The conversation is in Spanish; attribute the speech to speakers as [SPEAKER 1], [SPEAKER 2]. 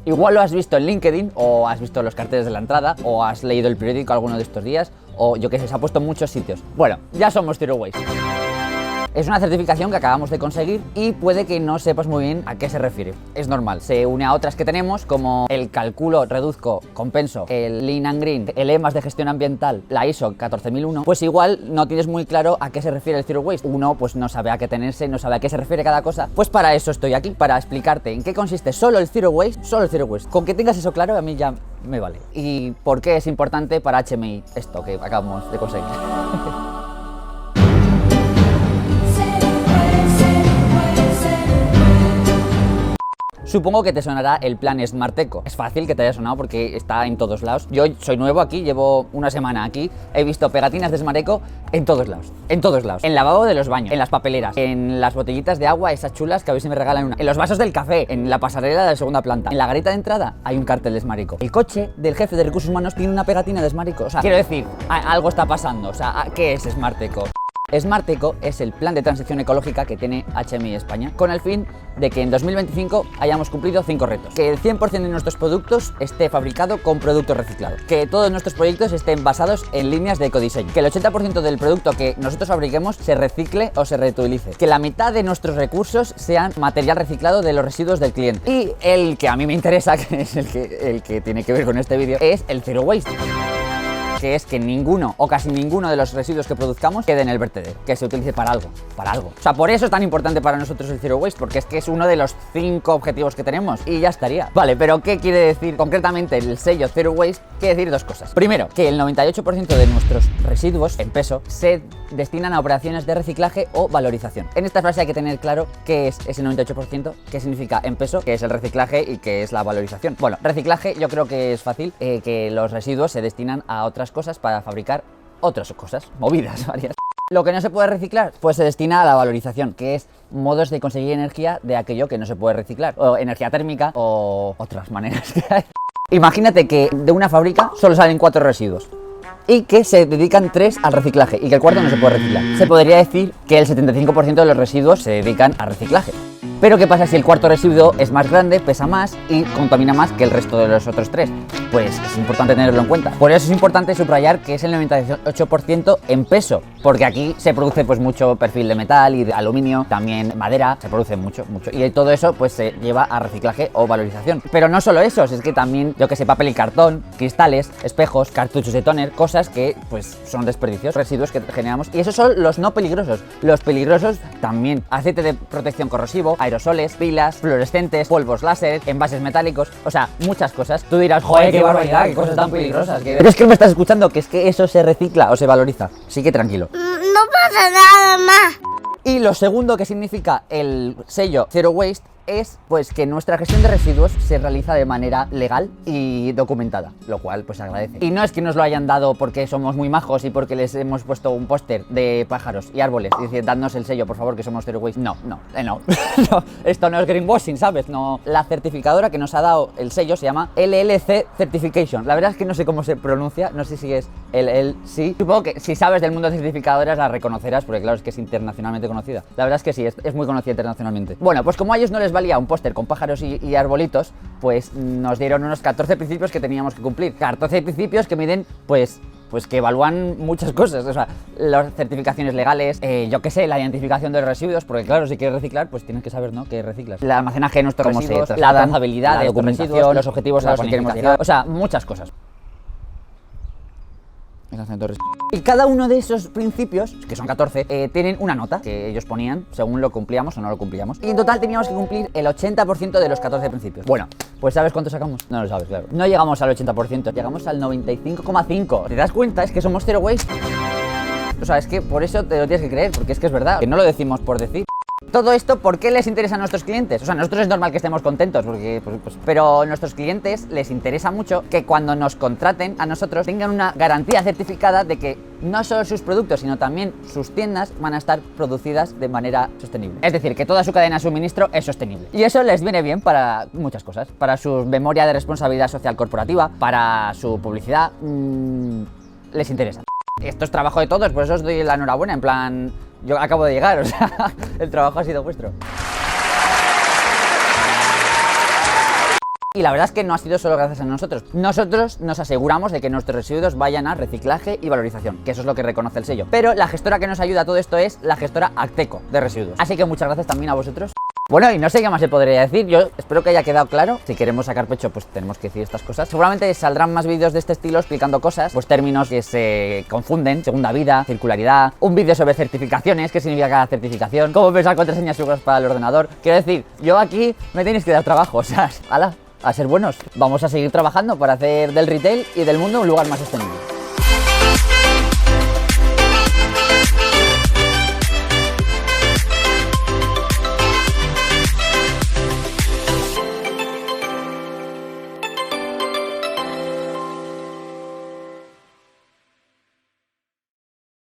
[SPEAKER 1] Igual lo has visto en LinkedIn, o has visto los carteles de la entrada, o has leído el periódico alguno de estos días, o yo que sé, se ha puesto en muchos sitios. Bueno, ya somos Zero Waste. Es una certificación que acabamos de conseguir y puede que no sepas muy bien a qué se refiere. Es normal, se une a otras que tenemos como el calculo, reduzco, compenso, el Lean and Green, el EMAS de gestión ambiental, la ISO 14001, pues igual no tienes muy claro a qué se refiere el Zero Waste. Uno pues no sabe a qué tenerse, no sabe a qué se refiere cada cosa. Pues para eso estoy aquí, para explicarte en qué consiste solo el Zero Waste, solo el Zero Waste. Con que tengas eso claro a mí ya me vale. Y por qué es importante para HMI esto que acabamos de conseguir. Supongo que te sonará el plan Smart Eco. Es fácil que te haya sonado porque está en todos lados. Yo soy nuevo aquí, llevo una semana aquí. He visto pegatinas de Smart Eco en todos lados. En todos lados. En el lavabo de los baños, en las papeleras, en las botellitas de agua, esas chulas que a ver si me regalan una. En los vasos del café, en la pasarela de la segunda planta. En la garita de entrada hay un cartel de Smart Eco. El coche del jefe de recursos humanos tiene una pegatina de Smart Eco. O sea, quiero decir, algo está pasando. O sea, ¿qué es Smart Eco? Smart Eco es el plan de transición ecológica que tiene HMI España con el fin de que en 2025 hayamos cumplido 5 retos. Que el 100% de nuestros productos esté fabricado con productos reciclados. Que todos nuestros proyectos estén basados en líneas de ecodiseño. Que el 80% del producto que nosotros fabriquemos se recicle o se reutilice. Que la mitad de nuestros recursos sean material reciclado de los residuos del cliente. Y el que a mí me interesa, que es el que tiene que ver con este vídeo, es el Zero Waste. Que es que ninguno o casi ninguno de los residuos que produzcamos quede en el vertedero, que se utilice para algo, O sea, por eso es tan importante para nosotros el Zero Waste, porque es que es uno de los 5 objetivos que tenemos y ya estaría. Vale, pero ¿qué quiere decir concretamente el sello Zero Waste? Quiere decir dos cosas. Primero, que el 98% de nuestros residuos en peso se destinan a operaciones de reciclaje o valorización. En esta frase hay que tener claro qué es ese 98%, qué significa en peso, qué es el reciclaje y qué es la valorización. Bueno, reciclaje yo creo que es fácil, que los residuos se destinan a otras cosas para fabricar otras cosas, movidas varias. Lo que no se puede reciclar, pues se destina a la valorización, que es modos de conseguir energía de aquello que no se puede reciclar, o energía térmica, o otras maneras que hay. Imagínate que de una fábrica solo salen 4 residuos y que se dedican 3 al reciclaje y que el cuarto no se puede reciclar. Se podría decir que el 75% de los residuos se dedican a reciclaje. Pero ¿qué pasa si el cuarto residuo es más grande, pesa más y contamina más que el resto de los otros 3? Pues es importante tenerlo en cuenta. Por eso es importante subrayar que es el 98% en peso, porque aquí se produce pues mucho perfil de metal y de aluminio, también madera, se produce mucho. Y todo eso pues se lleva a reciclaje o valorización. Pero no solo eso, es que también, yo que sé, papel y cartón, cristales, espejos, cartuchos de tóner, cosas que pues son desperdicios, residuos que generamos. Y esos son los no peligrosos. Los peligrosos también, aceite de protección corrosivo, aerosoles, pilas, fluorescentes, polvos láser, envases metálicos, o sea, muchas cosas. Tú dirás, joder, qué barbaridad, qué cosas tan peligrosas. Pero es que me estás escuchando, que es que eso se recicla o se valoriza. Así que tranquilo.
[SPEAKER 2] No pasa nada más.
[SPEAKER 1] Y lo segundo que significa el sello Zero Waste es pues que nuestra gestión de residuos se realiza de manera legal y documentada, lo cual pues se agradece. Y no es que nos lo hayan dado porque somos muy majos y porque les hemos puesto un póster de pájaros y árboles y decir, dadnos el sello, por favor, que somos Zero Waste. No. No, esto no es greenwashing, ¿sabes? No. La certificadora que nos ha dado el sello se llama LLC Certification. La verdad es que no sé cómo se pronuncia, no sé si es LLC. Supongo que si sabes del mundo de certificadoras la reconocerás, porque claro, es que es internacionalmente conocida. La verdad es que sí, es muy conocida internacionalmente. Bueno, pues como a ellos no les valía un póster con pájaros y arbolitos, pues nos dieron unos 14 principios que teníamos que cumplir. 14 principios que miden, pues que evalúan muchas cosas, o sea, las certificaciones legales, yo qué sé, la identificación de los residuos, porque claro, si quieres reciclar, pues tienes que saber, ¿no?, qué reciclas. El almacenaje de nuestros residuos, la trazabilidad, la documentación, los objetivos a los que queremos llegar, o sea, muchas cosas. Y cada uno de esos principios, que son 14, tienen una nota que ellos ponían según lo cumplíamos o no lo cumplíamos. Y en total teníamos que cumplir el 80% de los 14 principios. Bueno, pues ¿sabes cuánto sacamos? No lo sabes, claro. No llegamos al 80%, llegamos al 95,5%. ¿Te das cuenta? Es que somos Zero Waste. O sea, es que por eso te lo tienes que creer, porque es que es verdad, que no lo decimos por decir. Todo esto, ¿por qué les interesa a nuestros clientes? O sea, a nosotros es normal que estemos contentos, porque, pero a nuestros clientes les interesa mucho que cuando nos contraten a nosotros tengan una garantía certificada de que no solo sus productos, sino también sus tiendas van a estar producidas de manera sostenible. Es decir, que toda su cadena de suministro es sostenible. Y eso les viene bien para muchas cosas. Para su memoria de responsabilidad social corporativa, para su publicidad, les interesa. Esto es trabajo de todos, por eso os doy la enhorabuena, en plan, yo acabo de llegar, o sea, el trabajo ha sido vuestro. Y la verdad es que no ha sido solo gracias a nosotros. Nosotros nos aseguramos de que nuestros residuos vayan a reciclaje y valorización, que eso es lo que reconoce el sello. Pero la gestora que nos ayuda a todo esto es la gestora Acteco de residuos. Así que muchas gracias también a vosotros. Bueno, y no sé qué más se podría decir, yo espero que haya quedado claro. Si queremos sacar pecho, pues tenemos que decir estas cosas. Seguramente saldrán más vídeos de este estilo explicando cosas, pues términos que se confunden, segunda vida, circularidad, un vídeo sobre certificaciones, qué significa cada certificación, cómo pensar contraseñas seguras para el ordenador. Quiero decir, yo aquí me tenéis que dar trabajo, o sea, ¡hala! A ser buenos. Vamos a seguir trabajando para hacer del retail y del mundo un lugar más sostenible.